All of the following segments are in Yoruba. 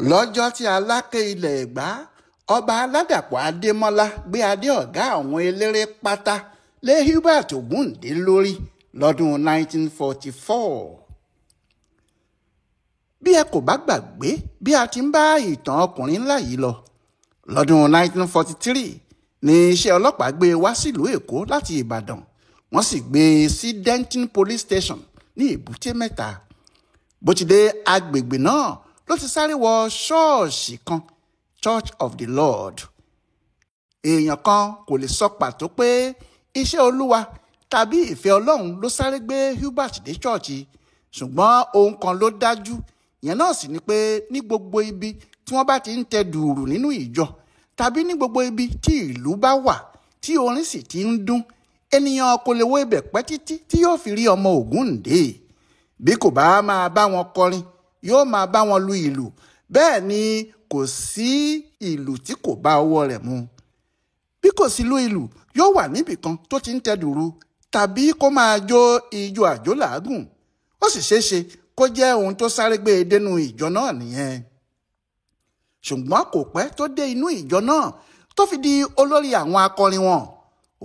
lọ́jọ́ tí aláké ilẹ̀ Ẹ̀gbá ọba Aládàpọ̀ Adémọ́lá gbé adé ọ̀gá àwọn eléré pátá lé Hubert Ògúndé lórí lọ́dún 1944. bí ẹ kò bá gbàgbé bí a ti ń bá ìtàn ọkùnrin ńlá yìí lọ, lọ́dún 1943 ní iṣẹ́ ọlọ́pàá gbé wá sílùú Èkó láti Ìbàdàn, wọ́n sì gbé e sí Denton Police Station ní Èbúté Mẹ́ta. bó ti dé agbègbè náà ló ti sáré wọ ṣọ́ọ̀ṣì kan, Church of the Lord. èèyàn kan kò lè sọ pàtó pé iṣẹ́ Olúwa tàbí ìfẹ́ Ọlọ́run ló sáré gbé Hubert dé ṣọ́ọ̀ṣì, ṣùgbọ́n ohun kan ló dájú, ìyẹn náà sì ni pé ní gbogbo ibi tí wọ́n bá ti ń tẹ dùùrù nínú ìjọ tàbí ní gbogbo ibi tí ìlú bá wà tí orin sì ti ń dún, ènìyàn kò lè wo ibẹ̀ pẹ́ títí tí yóò fi rí ọmọ Ògúndé. bí kò bá máa bá wọn kọrin, yóò máa bá wọn lu ìlù, bẹ́ẹ̀ ni kò sí ìlù tí kò bá ọwọ́ rẹ̀ mu. bí kò sí lu ìlù, yóò wà níbìkan tó ti ń tẹ dùùrù tàbí kó máa jó ijó àjò làágùn. ó sì ṣeéṣe kó jẹ́ ohun tó sáré gbé e dénú ìjọ náà nìyẹn. ṣùgbọ́n kò pẹ́ tó dé inú ìjọ náà tó fi di olórí àwọn akọrin wọn.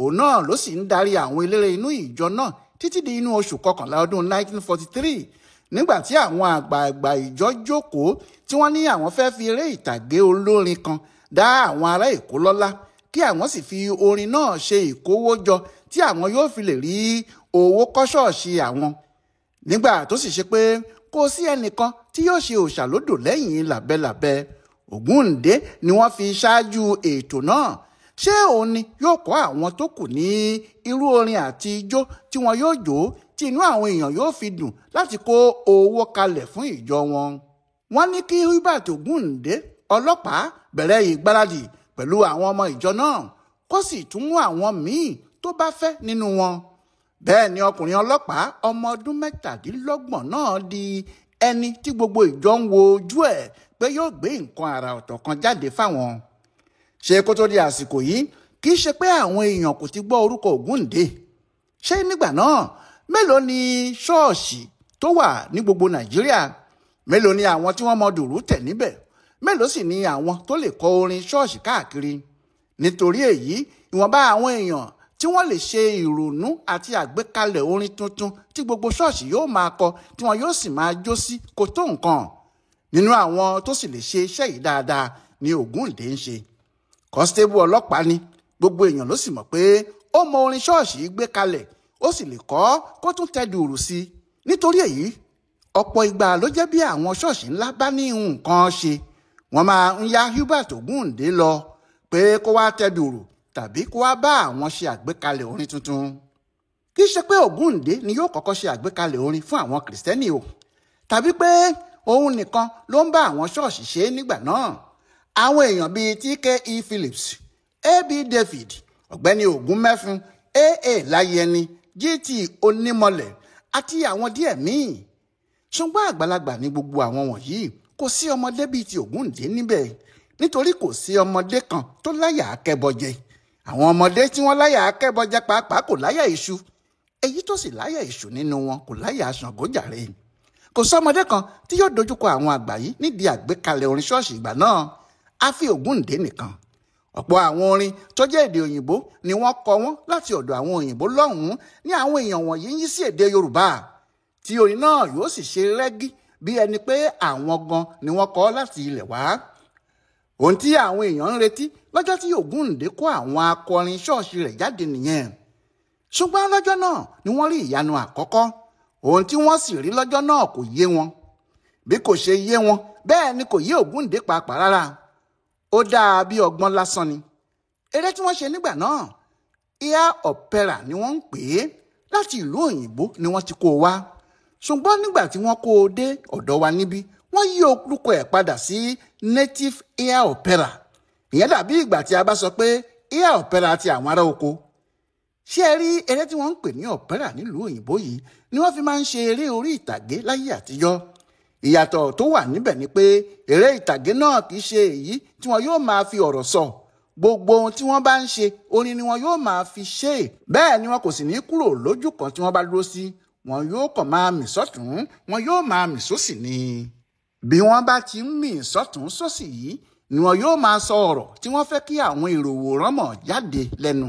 òun náà ló sì ń darí àwọn eléré inú ìjọ náà títí di inú oṣù kọkànlá ọdún 1943, nígbà tí àwọn àgbààgbà ìjọ jókòó tí wọ́n ní àwọn fẹ́ fi eré ìtàgé olórin kan dá àwọn ará Èkó lọ́lá, kí àwọn sì fi orin náà ṣe ìkówójọ tí àwọn yóò fi lè rí owó kọ́ ṣọ́ọ̀ṣì àwọn. nígbà tó sì ṣe pé kò sí ẹnìkan tí yóò ṣe òṣàlódò lẹ́yìn làbẹ́làbẹ́, Ògúndé ni wọ́n fi ṣáájú ètò náà. ṣé òun ni yóò kọ́ àwọn tó kù ní irú orin àti ijó tí wọn yóò jó tí inú àwọn èèyàn yóò fi dùn láti kó owó kalẹ̀ fún ìjọ wọn. wọ́n ní kí Hubert Ògúndé ọlọ́pàá bẹ̀rẹ̀ ìgbáradì pẹ̀lú àwọn ọmọ ìjọ náà, kó sì tún mú àwọn míì tó bá fẹ́ nínú wọn. bẹ́ẹ̀ ni ọkùnrin ọlọ́pàá ọmọ ọdún 27 náà di ẹni tí gbogbo ìjọ ń wo ojú ẹ̀ pé yóò gbé nǹkan àrà ọ̀tọ̀ kan jáde fáwọn. ṣé kó tó di àsìkò yìí, kì í ṣe pé àwọn èèyàn kò ti gbọ́ orúkọ Ògúndé. ṣé nígbà náà mélòó ni ṣọ́ọ̀ṣì tó wà ní gbogbo Nàìjíríà? mélòó ni àwọn tí wọ́n mọ dùrù tẹ̀ níbẹ̀? mélòó sì ni àwọn tó lè kọ orin ṣọ́ọ̀ṣì káàkiri? nítorí èyí, ìwọ̀nba àwọn èèyàn tí wọ́n lè ṣe ìrònú àti àgbékalẹ̀ orin tuntun tí gbogbo ṣọ́ọ̀ṣì yóò máa kọ tí wọn yóò sì máa jó sí kò tó nǹkan. nínú àwọn tó sì lè ṣe iṣẹ́ yìí dáadáa ni Ògúndé ń ṣe. kọ́sítébù ọlọ́pàá ni, gbogbo èèyàn ló sì mọ̀ pé ó mọ orin ṣọ́ọ̀ṣì gbé kalẹ̀, ó sì lè kọ kó tún tẹ dùùrù sí i. nítorí èyí, ọ̀pọ̀ ìgbà ló jẹ́ bí àwọn ṣọ́ọ̀ṣì ńlá bá ní nǹkan ṣe, wọ́n máa ń yá Hubert Ògúndé lọ pé kó wá tẹ dùùrù tàbí kó wá bá àwọn ṣe àgbékalẹ̀ orin tuntun. kì í ṣe pé Ògúndé ni yóò kọ́kọ́ ṣe àgbékalẹ̀ orin fún àwọn kìrìsìtẹ́nì o, tàbí pé òun nìkan ló ń bá àwọn ṣọ́ọ̀ṣì ṣe nígbà náà. àwọn èèyàn bíi T.K.E. Phillips, A.B. David, ọ̀gbẹ́ni Ògúnmẹ́fun, A.A. Láyẹni, G.T. Onímọ̀lẹ̀ àti àwọn díẹ̀ míì. ṣùgbọ́n àgbàlagbà ní gbogbo àwọn wọ̀nyí, kò sí ọmọdé bíi ti Ògúndé níbẹ̀, nítorí kò sí ọmọdé kan tó láyà akẹ́bọjẹ. àwọn ọmọdé tí wọ́n láyà akẹ́bọjẹ pàápàá kò láyà iṣu, èyí tó sì láyà iṣu nínú wọn kò láyà Ṣàngó jàre. kò sọmọdé kan tí yóò dojúkọ àwọn àgbà yìí nídìí àgbékalẹ̀ orin ṣọ́ọ̀ṣì ìgbà náà, àfi Ògúndé nìkan. ọ̀pọ̀ àwọn orin tó jẹ́ èdè òyìnbó ni wọ́n kọ wọ́n láti ọ̀dọ̀ àwọn òyìnbó lọ́hùn-ún ní àwọn èèyàn wọ̀nyí ń yí sí èdè Yorùbá, tí orin náà yóò sì ṣe rẹ́gí bí ẹni pé àwọn gan ni wọ́n kọ láti ilẹ̀ wá. ohun tí àwọn èèyàn ń retí lọ́jọ́ tí Ògúndé kó àwọn akọrin ṣọ́ọ̀ṣì rẹ̀ jáde nìyẹn. ṣùgbọ́n lọ́jọ́ náà ni wọ́n rí ìyanu àkọ́kọ́. ohun tí wọ́n sì rí lọ́jọ́ náà kò yé wọn. bí kò ṣe yé wọn, bẹ́ẹ̀ ni kò yé Ògúndé pàápàá rárá. ó dáa bí ọgbọ́n lásán ni. eré tí wọ́n ṣe nígbà náà, air opera ni wọ́n ń pè é, láti ìlú òyìnbó ni wọ́n ti kó o wá. ṣùgbọ́n nígbà tí wọ́n kó o dé ọ̀dọ̀ wa níbí, wọ́n yí orúkọ ẹ̀ padà sí native air opera. ìyẹn dàbí ìgbà tí a bá sọ pé air opera ti àwọn ará oko. ṣé ẹ rí eré tí wọ́n ń pè ní opera nílùú òyìnbó yìí ni wọ́n fi máa ń ṣe eré orí ìtàgé láyé àtijọ́. ìyàtọ̀ tó wà níbẹ̀ ni pé eré ìtàgé náà kì í ṣe èyí tí wọn yóò máa fi ọ̀rọ̀ sọ. gbogbo ohun tí wọ́n bá ń ṣe, orin ni wọn yóò máa fi ṣe. bẹ́ẹ̀ ni wọn kò sì ní kúrò lójú kan tí wọ́n bá dúró sí. wọn yóò kàn máa mì sọ́tún, wọn yóò máa mì sósì ni. bí wọ́n bá ti ń mì sọ́tún sósì yìí ni wọn yóò máa sọ ọ̀rọ̀ tí wọ́n fẹ́ kí àwọn èrò wòran mọ̀ jáde lẹ́nu,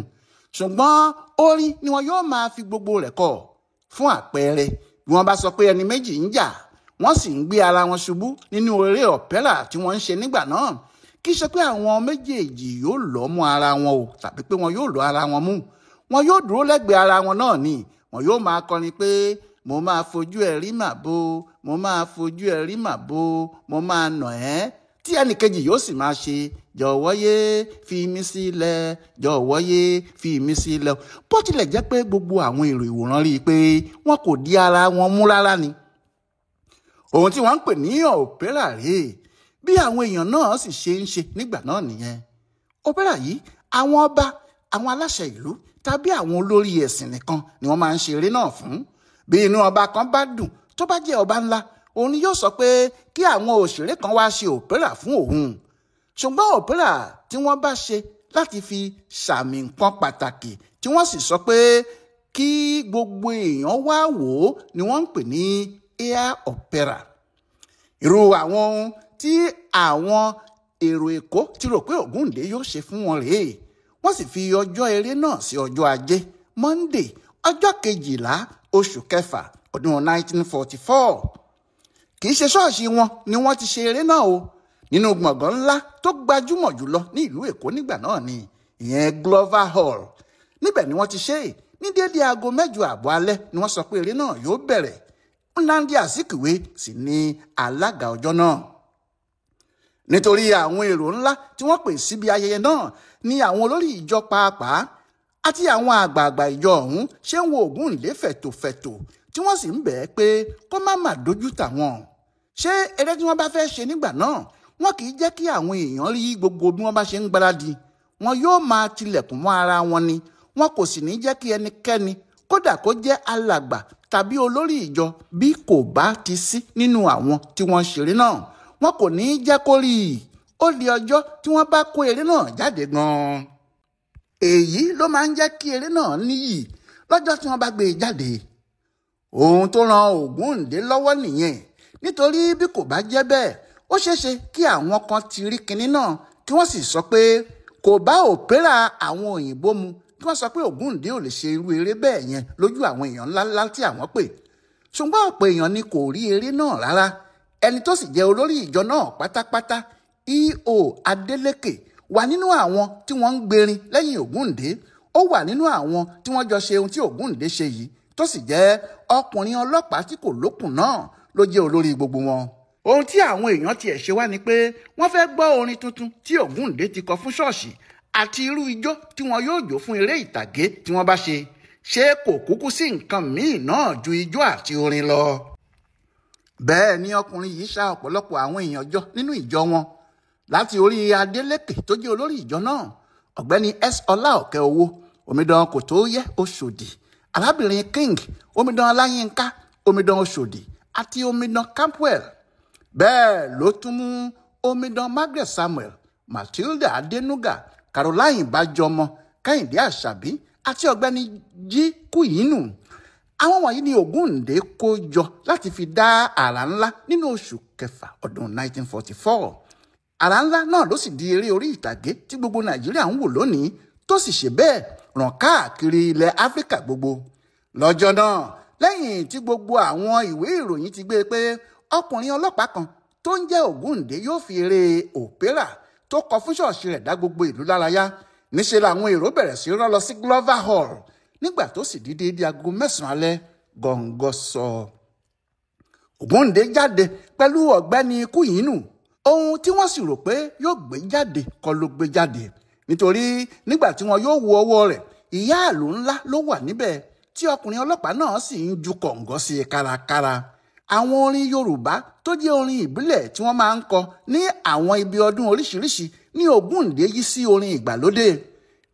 ṣùgbọ́n orin ni wọn yóò máa fi gbogbo rẹ̀ kọ. Fún àpẹẹrẹ, bí wọ́n bá sọ pé ẹni méjì ń jà wọ́n sì ń gbé ara wọn ṣubú nínú eré ọ̀pẹ́rà tí wọ́n ń ṣe nígbà náà, kì í ṣe pé àwọn méjèèjì yóò lọ́ mọ́ ara wọn o tàbí pé wọn yóò lọ́ ara wọn mú. Wọn yóò dúró lẹ́gbẹ̀ẹ́ ara wọn náà ni wọn yóò máa kọrin pé mo máa fojú ẹ rí màbo, mo máa fojú ẹ rí màbo, mo máa nà ẹ́, tí ẹnìkejì yóò sì máa ṣe jọ̀wọ́ yé fi mí sílẹ̀, jọ̀wọ́ yé fi mí sílẹ̀. Bó tilẹ̀ jẹ́ pé gbogbo àwọn èrò ìwòran rí i pé wọn kò di ara wọn mú rárá ni. Ohun tí wọ́n ń pè ní òpérà rèé, bí àwọn èèyàn náà sì ṣe ń ṣe nígbà náà nìyẹn. Òpérà yìí àwọn ọba, àwọn aláṣẹ ìlú tàbí àwọn olórí ẹ̀sìn nìkan ni wọ́n máa ń ṣe eré náà fún. Bí inú ọba kan bá dùn tó bá jẹ́ ọba ńlá, òun ni yóò sọ pé kí àwọn òṣèré kan wá ṣe òpérà fún òun. Ṣùgbọ́n òpérà tí wọ́n bá ṣe láti fi sàmì nǹkan pàtàkì tí wọ́n sì sọ pé kí gbogbo èèyàn wá wò ó ni wọ́n ń pè ní air opera. Irú àwọn ohun tí àwọn èrò Èkó ti rò pé Ògúndé yóò ṣe fún wọn rèé. Wọ́n sì fi ọjọ́ eré náà sí ọjọ́ Ajé, Monday, ọjọ́ 12 oṣù kẹfà ọdún 1944. Kì í ṣe ṣọ́ọ̀ṣì wọn ni wọ́n ti ṣe eré náà o. Nínú gbọ̀ngàn ńlá tó gbajúmọ̀ jùlọ ní ìlú Èkó nígbà náà ni, ìyẹn Glover Hall. Níbẹ̀ ni wọ́n ti ṣe é. Ní déédé aago 8:30 alẹ́ ni wọ́n sọ pé eré náà yóò bẹ̀rẹ̀. Nnamdi Azikiwe sì ni alága ọjọ́ náà. Nítorí àwọn èrò ńlá tí wọ́n pè síbi ayẹyẹ náà ni àwọn olórí ìjọ pàápàá àti àwọn àgbààgbà ìjọ ọ̀hún ṣe ń wo Ògúndé fẹ̀tòfẹ̀tò tí wọ́n sì ń bẹ̀ ẹ́ pé kó má dojú tà wọ́n. Ṣé eré tí wọ́n bá fẹ́ ṣe nígbà náà wọn kì í jẹ́ kí àwọn èèyàn rí gbogbo bí wọ́n bá ṣe ń gbáradì. Wọn yóò máa tilẹ̀kùn mọ́ ara wọn ni, wọn kò sì ní jẹ́ kí ẹnikẹ́ni, kódà kó jẹ́ alàgbà tàbí olórí ìjọ, bí kò bá ti sí nínú àwọn tí wọ́n ṣeré náà, wọn kò ní jẹ́ kó rí i. Ó di ọjọ́ tí wọ́n bá kó eré náà jáde gan-an. Èyí ló máa ń jẹ́ kí eré náà níyì lọ́jọ́ tí wọ́n bá gbé e jáde. Ohun tó ran Ògúndé lọ́wọ́ nìyẹn, nítorí bí kò bá jẹ́ bẹ́ẹ̀ ó ṣeéṣe kí àwọn kan ti rí kinní náà kí wọ́n sì sọ pé kò bá òpérà àwọn òyìnbó mu, kí wọ́n sọ pé Ògúndé ò lè ṣe irú eré bẹ́ẹ̀ yẹn lójú àwọn èèyàn ńláńlá tí àwọn pè. Ṣùgbọ́n ọ̀pọ̀ èèyàn ni kò rí eré náà rárá. Ẹni tó sì jẹ́ olórí ìjọ náà pátápátá, E.O. Adeleke, wà nínú àwọn tí wọ́n ń gbèrin lẹ́yìn Ògúndé. Ó wà nínú àwọn tí wọ́n jọ ṣe ohun tí Ògúndé ṣe yìí, tó sì jẹ́ ọkùnrin ọlọ́pàá tí kò lókùn náà ló jẹ́ olórí gbogbo wọn. Ohun tí àwọn èèyàn tiẹ̀ ṣe wá ni pé wọ́n fẹ́ gbọ́ orin tuntun tí Ògúndé ti kọ fún ṣọ́ọ̀ṣì àti irú ijó tí wọn yóò jó fún eré ìtàgé tí wọ́n bá ṣe. Ṣé kò kúkú sí nǹkan míì náà ju ijó àti orin lọ? Bẹ́ẹ̀ ni ọkùnrin yìí ṣa ọ̀pọ̀lọpọ̀ àwọn èèyàn jọ nínú ìjọ wọn. Láti orí Adeleke tó jẹ́ olórí ìjọ náà, ọ̀gbẹ́ni S. Ọláòkè-owó, omidan Kòtóyẹ Oṣòdì, arábìnrin King, omidan Ọláyínká, omidan Oṣòdì àti omidan Campwell. Bẹ́ẹ̀ ló tún mú omidan Margaret Samuel, Matilda Adenuga, Caroline Bájọmọ, Kẹ́hìndé Àṣàbí àti ọ̀gbẹ́ni Jí Kúyínù. Àwọn wọ̀nyí ni Ògúndé kó jọ láti fi dá àrà ńlá nínú oṣù kẹfà ọdún 1944. Àrà ńlá náà ló sì di eré orí ìtàgé tí gbogbo Nàìjíríà ń wò lónìí, tó sì ṣe bẹ́ẹ̀ ràn káàkiri ilẹ̀ Áfíríkà gbogbo. Lọ́jọ́ náà, lẹ́yìn tí gbogbo àwọn ìwé ìròyìn ti gbé pé ọkùnrin ọlọ́pàá kan tó ń jẹ́ Ògúndé yóò fi eré òpérà tó kọ fún ṣọ́ọ̀ṣì rẹ̀ dá gbogbo ìlú lárayá, níṣe làwọn èrò bẹ̀rẹ̀ sí rán lọ sí Glover Hall. Nígbà tó sì di déédéé aago 9 alẹ́, gọ̀ǹgọ̀ sọ. Ògúndé jáde pẹ̀lú ọ̀gbẹ́ni Kúyínù. Ohun tí wọ́n sì rò pé yóò gbé jáde kọ́ ló gbé jáde, nítorí nígbà tí wọn yóò wo ọwọ́ rẹ̀, ìyáàlú ńlá ló wà níbẹ̀ tí ọkùnrin ọlọ́pàá náà sì ń ju kọ̀ǹgọ́ sí i kárakára. Àwọn orin Yorùbá tó jẹ́ orin ìbílẹ̀ tí wọ́n máa ń kọ ní àwọn ibi ọdún oríṣiríṣi ní Ògúndé yí sí orin ìgbàlódé.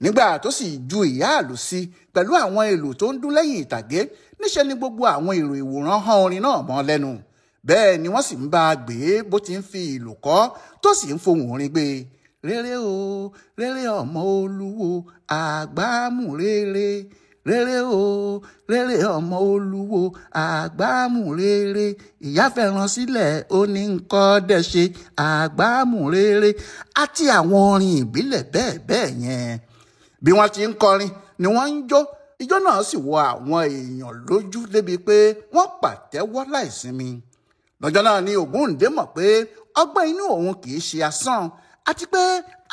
Nígbà tó sì ju ìyáàlú sí pẹ̀lú àwọn èlò tó ń dún lẹ́yìn ìtàgé, níṣe ni gbogbo àwọn èrò ìwòran hán orin náà mọ́ lẹ́nu. Bẹ́ẹ̀ ni wọ́n sì ń bá a gbé bó ti ń fi ìlù kọ́ tó sì ń fohùn orin gbé. Rere o, rere ọmọ Olúwo, àgbámú rere, rere o rere ọmọ olúwo àgbámú rere ìyá fẹ́ràn sílẹ̀ ó ní nǹkan dẹ̀ ṣe àgbámú rere àti àwọn orin ìbílẹ̀ bẹ́ẹ̀ bẹ́ẹ̀ yẹn. Bí wọ́n ti ń kọrin ni wọ́n ń jó, ijó náà sì wọ àwọn èèyàn lójú débi pé wọ́n pàtẹ́wọ́ láìsinmi. Lọ́jọ́ náà ni Ògúndé mọ̀ pé ọgbọ́n inú òun kì í ṣe asán àti pé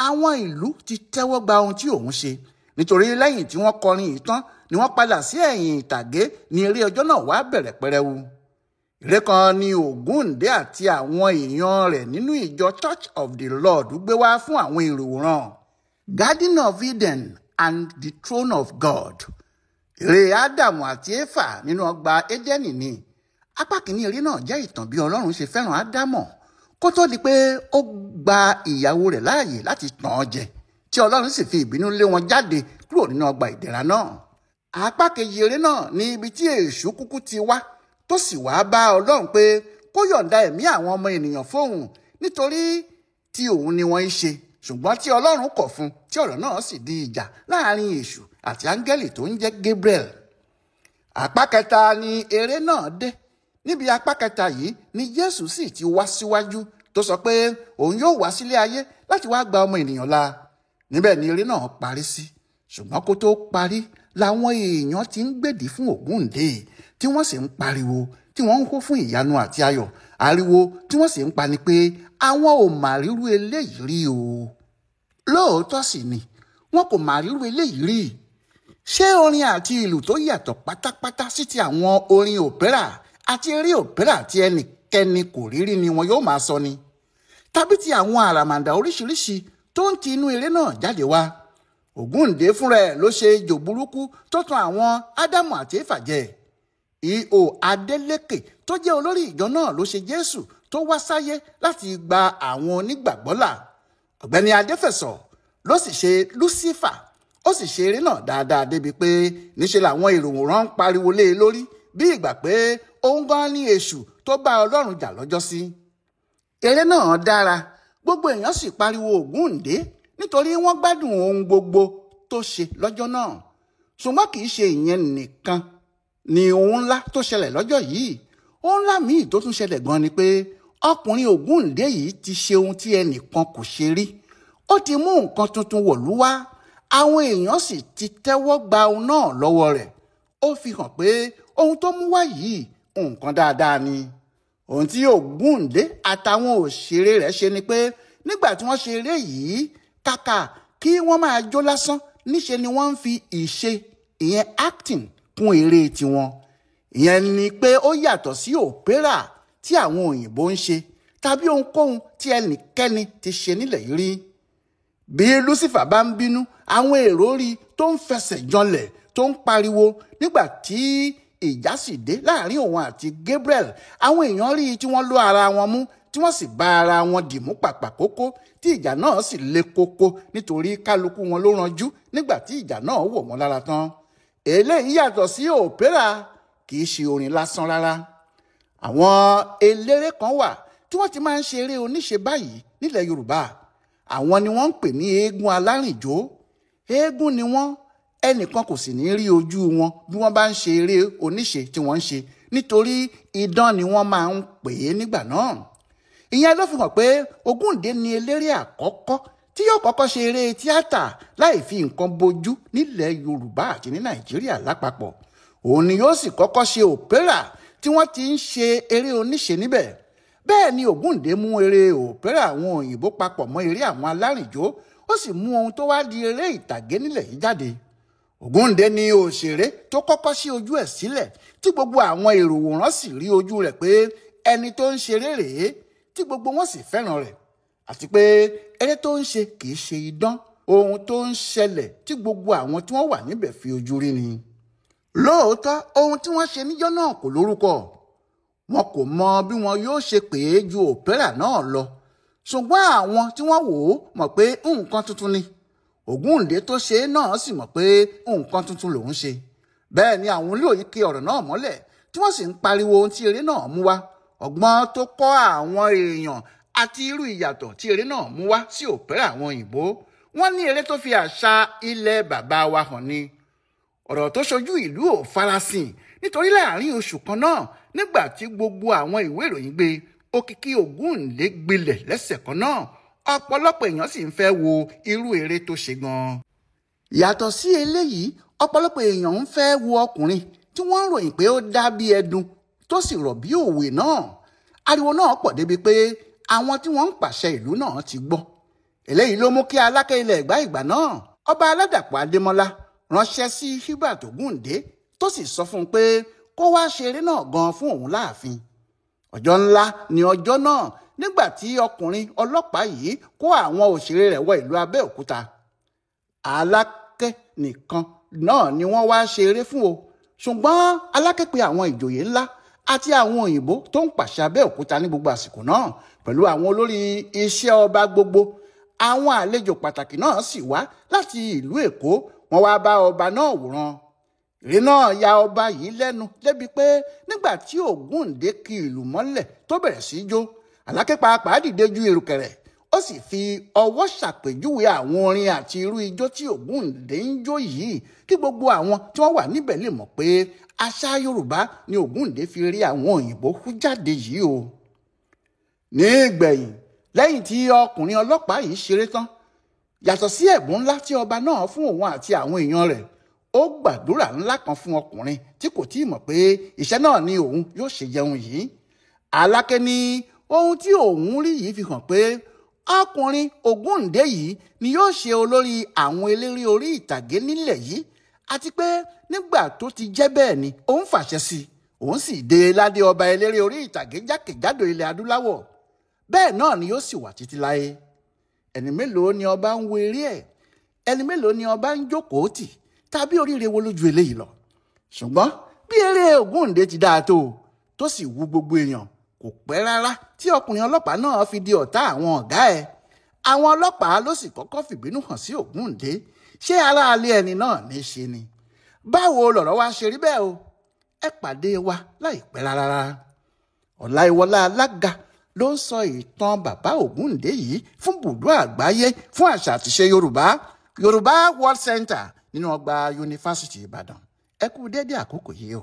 àwọn ìlú ti tẹ́wọ́ gba ohun tí òun ṣe. Nítorí lẹ́yìn tí wọ́n kọrin yìí tán ni wọ́n padà sí ẹ̀yìn ìtàgé ní eré ọjọ́ náà wá bẹ̀rẹ̀ pẹrẹwu. Eré kan ni Ògúndé àti àwọn èèyàn rẹ̀ nínú ìjọ Church of the Lord gbé wá fún àwọn ìròwòrán, Garden of Eden and the Throne of God. Eré Ádámù àti Éfà nínú ọgbà Édẹ́nì ni. Apá kìíní eré náà jẹ́ ìtàn bí Ọlọ́run ṣe fẹ́ràn Ádámù kó tó di pé ó gba ìyàwó rẹ̀ láàyè láti tàn án jẹ, tí Ọlọ́run sì fi ìbínú lé wọn jáde kúrò nínú ọgbà ìdẹ̀ra náà. Apá kejì eré náà ní ibi tí èṣù kúkú ti wá tó sì wá bá Ọlọ́run pé kó yọ̀ǹda ẹ̀mí àwọn ọmọ ènìyàn fóun nítorí tí òun ni wọ́n ń ṣe, ṣùgbọ́n tí Ọlọ́run kọ̀ fún, tí ọ̀rọ̀ náà sì di ìjà láàrin èṣù àti áńgẹ́lì tó ń jẹ́ Gabriel. Apá kẹta ni eré náà dé. Níbi apá kẹta yìí ni Jésù sì ti wá síwájú tó sọ pé òun yóò wá sílé ayé láti wá gba ọmọ ènìyàn là. Níbẹ̀ ni eré náà parí sí. Ṣùgbọ́n kó tó parí làwọn èèyàn ti ń gbèdì fún Ògúndé tí wọ́n sì ń pariwo, tí wọ́n ń hó fún ìyanu àti ayọ̀. Ariwo tí wọ́n sì ń pa ni pé àwọn ò mà rírú eléyìí rí o. Lóòótọ́ sì ni wọn kò mà rírú eléyìí rí. Ṣé orin àti ìlù tó yàtọ̀ pátápátá sí ti àwọn orin òpérà àti eré òpérà tí ẹnikẹ́ni kò rí rí ni wọn yóò máa sọ ni? Tàbí ti àwọn àràmàǹdà oríṣiríṣi tó ń ti inú eré náà jáde wá? Ògúndé fúnra ẹ̀ ló ṣe ejò burúkú tó tan àwọn Ádámù àti Éfà jẹ. E.O. Adélékè tó jẹ́ olórí ìjọ náà ló ṣe Jésù tó wá sáyé láti gba àwọn onígbàgbọ́ là. Ọ̀gbẹ́ni Adéfẹ̀sọ̀ ló sì ṣe Lúsífà. Ó sì ṣe eré náà dáadáa débi pé níṣe làwọn ìròwòrán ń pariwo lé e lórí bí ìgbà pé òun gan ni èṣù tó bá Ọlọ́run jà lọ́jọ́sí. Eré náà dára, gbogbo èèyàn sì pariwo Ògúndé nítorí wọ́n gbádùn ohun gbogbo tó ṣe lọ́jọ́ náà. Ṣùgbọ́n kì í ṣe ìyẹn nìkan ni ohun ńlá tó ṣẹlẹ̀ lọ́jọ́ yìí. Ohun ńlá míì tó tún ṣẹlẹ̀ gan ni pé ọkùnrin Ògúndé yìí ti ṣe ohun tí ẹnìkan kò ṣe rí. Ó ti mú nǹkan tuntun wọ̀lú wá. Àwọn èèyàn sì ti tẹ́wọ́ gba ohun náà lọ́wọ́ rẹ̀. Ó fi hàn pé ohun tó mú wá yìí nǹkan dáadáa ni. Ohun tí Ògúndé àtàwọn òṣèré rẹ̀ ṣe ni pé nígbà tí wọ́n ṣe eré yìí, kàkà kí wọ́n máa jó lásán, níṣe ni wọ́n ń fi ìṣe, ìyẹn acting, kún eré tiwọn. Ìyẹn ni pé ó yàtọ̀ sí òpérà tí àwọn òyìnbó ń ṣe tàbí ohunkóhun tí ẹnikẹ́ni ti ṣe nílẹ̀ yìí rí. Bí Lúsífà bá ń bínú, àwọn èrò rí tó ń fẹsẹ̀ janlẹ̀ tó ń pariwo. Nígbà tí ìjà sì dé láàrin òun àti Gabriel, àwọn èèyàn rí tí wọ́n lọ́ ara wọn mú tí wọ́n sì bá ara wọn dìmú pàpàkókó tí ìjà náà sì le koko nítorí kálukú wọn ló ranjú nígbà tí ìjà náà wọ̀ wọ́n lára tán. Eléyìí yàtọ̀ sí òpérà, kì í ṣe orin lásán rárá. Àwọn eléré kan wà tí wọ́n ti máa ń ṣe eré oníṣe báyìí nílẹ̀ Yorùbá. Àwọn ni wọ́n ń pè ní eégún alárìnjó. Eégún ni wọ́n, ẹnìkan kò sì ní rí ojú wọn bí wọ́n bá ń ṣe eré oníṣe tí wọ́n ń ṣe nítorí idán ni wọ́n máa ń pè é nígbà náà. Ìyẹn ló fi hàn pé Ògúndé ni eléré àkọ́kọ́ tí yóò kọ́kọ́ ṣe eré tíátà láì fi nǹkan bojú nílẹ̀ Yorùbá àti ní Nàìjíríà lápapọ̀. Òun ni yóò sì kọ́kọ́ ṣe òpérà tí wọ́n ti ń ṣe eré oníṣe níbẹ̀. Bẹ́ẹ̀ ni Ògúndé mú eré òpérà àwọn òyìnbó papọ̀ mọ́ eré àwọn alárìnjó, ó sì mú ohun tó wá di eré ìtàgé nílẹ̀ yìí jáde. Ògúndé ni òṣèré tó kọ́kọ́ ṣí ojú ẹ̀ sílẹ̀ tí gbogbo àwọn èrò wòran sì rí ojú rẹ̀ pé ẹni tó ń ṣeré rèé, tí gbogbo wọn sì fẹ́ràn rẹ̀, àti pé eré tó ń ṣe kì í ṣe idán, ohun tó ń ṣẹlẹ̀ tí gbogbo àwọn tí wọ́n wà níbẹ̀ fi ojú rí ni. Lóòótọ́ ohun tí wọ́n ṣe níjọ́ náà kò lórúkọ. Wọn kò mọ bí wọn yóò ṣe pè é ju òpérà náà lọ. Ṣùgbọ́n àwọn tí wọ́n wò ó mọ̀ pé nǹkan tuntun ni. Ògúndé tó ṣe é náà sì mọ̀ pé nǹkan tuntun lòún ṣe. Bẹ́ẹ̀ ni àwọn olóyìn kí ọ̀rọ̀ náà mọ́lẹ̀ tí wọ́n sì ń pariwo ohun tí eré náà mú wá, ọgbọ́n tó kọ́ àwọn èèyàn àti irú ìyàtọ̀ tí eré náà mú wá sí òpérà àwọn òyìnbó. Wọ́n ní eré tó fi àṣà ilẹ̀ bàbá wa hàn ni. ọ̀rọ̀ tó ṣojú ìlú ò farasin nítorí láàrin oṣù kan náà nígbà tí gbogbo àwọn ìwé ìròyìn gbé òkìkí Ògúndé gbilẹ̀ lẹ́sẹ̀ kan náà ọ̀pọ̀lọpọ̀ èèyàn sì ń fẹ́ wo irú eré tó ṣe gan. yàtọ̀ sí eléyìí ọ̀pọ̀lọpọ̀ èèyàn ń fẹ́ wo ọkùnrin tí wọ́n ń ròyìn pé ó dá bí ẹdun tó sì rọ̀ bí òwe náà. ariwo náà pọ̀ débi pé àwọn tí wọ́n ń pàṣẹ ìlú náà ti gbọ́. eléyìí ló mú kí Aláké ilẹ̀ Ẹ̀gbá ìgbà náà ọba Aládàpọ̀ Adémọ́lá ránṣẹ́ sí Hubert Ògúndé tó sì sọ fún un pé kó wá ṣeré náà gan fún òun láàfin. ọjọ́ ńlá ni ọjọ́ náà nígbà tí ọkùnrin ọlọ́pàá yìí kó àwọn òṣèré rẹ̀ wọ ìlú Abẹ́òkúta. Aláké nìkan náà ni wọ́n wá ṣeré fún o ṣùgbọ́n Aláké pe àwọn ìjòyè ńlá àti àwọn òyìnbó tó ń pàṣẹ Abẹ́òkúta ní gbogbo àsìkò náà pẹ̀lú àwọn olórí iṣẹ́ ọba gbogbo. àwọn àlejò pàtàkì náà sì wá láti ìlú Èkó wọ́n wá bá ọba náà wòran. eré náà ya ọba yìí lẹ́nu débi pé nígbà tí Ògúndé ki ìlú mọ́lẹ̀ tó bẹ̀rẹ̀ sí í jó Aláké pàápàá dìde ju ìrùkẹ̀rẹ̀ ó sì fi ọwọ́ ṣàpèjúwe àwọn orin àti irú ijó tí Ògúndé ń jó yìí kí gbogbo àwọn tí wọ́n wà níbẹ̀ lè mọ̀ pé àṣà Yorùbá ni Ògúndé fi rí àwọn òyìnbó hú jáde yìí o. ní ìgbẹ̀yìn lẹ́yìn tí ọkùnrin ọlọ́pàá yìí ṣeré tán yàtọ̀ sí ẹ̀bùn ńlá tí ọba náà fún òun àti àwọn èèyàn rẹ̀ ó gbàdúrà ńlá kan fún ọkùnrin tí kò tí ì mọ̀ pé iṣẹ́ náà ni òun yóò ṣe jẹun yìí. Aláké ní ohun tí òun rí yìí fi hàn pé ọkùnrin Ògúndé yìí ni yóò ṣe olórí àwọn eléré orí ìtàgé nílẹ̀ yìí àti pé nígbà tó ti jẹ́ bẹ́ẹ̀ ni òun fàṣẹ sí òun sì dé ládé ọba eléré orí ìtàgé jákèjádò ilẹ̀ adúláwọ̀ bẹ́ẹ̀ náà ni yóò sì wà títí láé. ẹni mélòó ni ọba ń wo eré ẹ̀ ẹni mélòó ni ọba ń jókòó tì tàbí oríire wo lójú eléyìí lọ. ṣùgbọ́n bí eré Ògúndé ti dáa tó sì wú gbogbo èèyàn kò pẹ́ rárá tí ọkùnrin ọlọ́pàá náà fi di ọ̀tá àwọn ọ̀gá ẹ̀. àwọn ọlọ́pàá ló sì kọ́kọ́ fìbínú hàn sí Ògúndé ṣé aráalé ẹni náà ní í ṣe ni. báwo lọ̀rọ̀ wá ṣe rí bẹ́ẹ̀ o ẹ pàdé wa láìpẹ́ rárá. Ọláyíwọlá Alága ló ń sọ ìtàn bàbá Ògúndé yìí fún Bùdó Àgbáyé fún àṣà àtìṣe Yorùbá World Center nínú ọgbà Yunifásítì Ìbàdàn. ẹ kú dédé àkókò yìí o.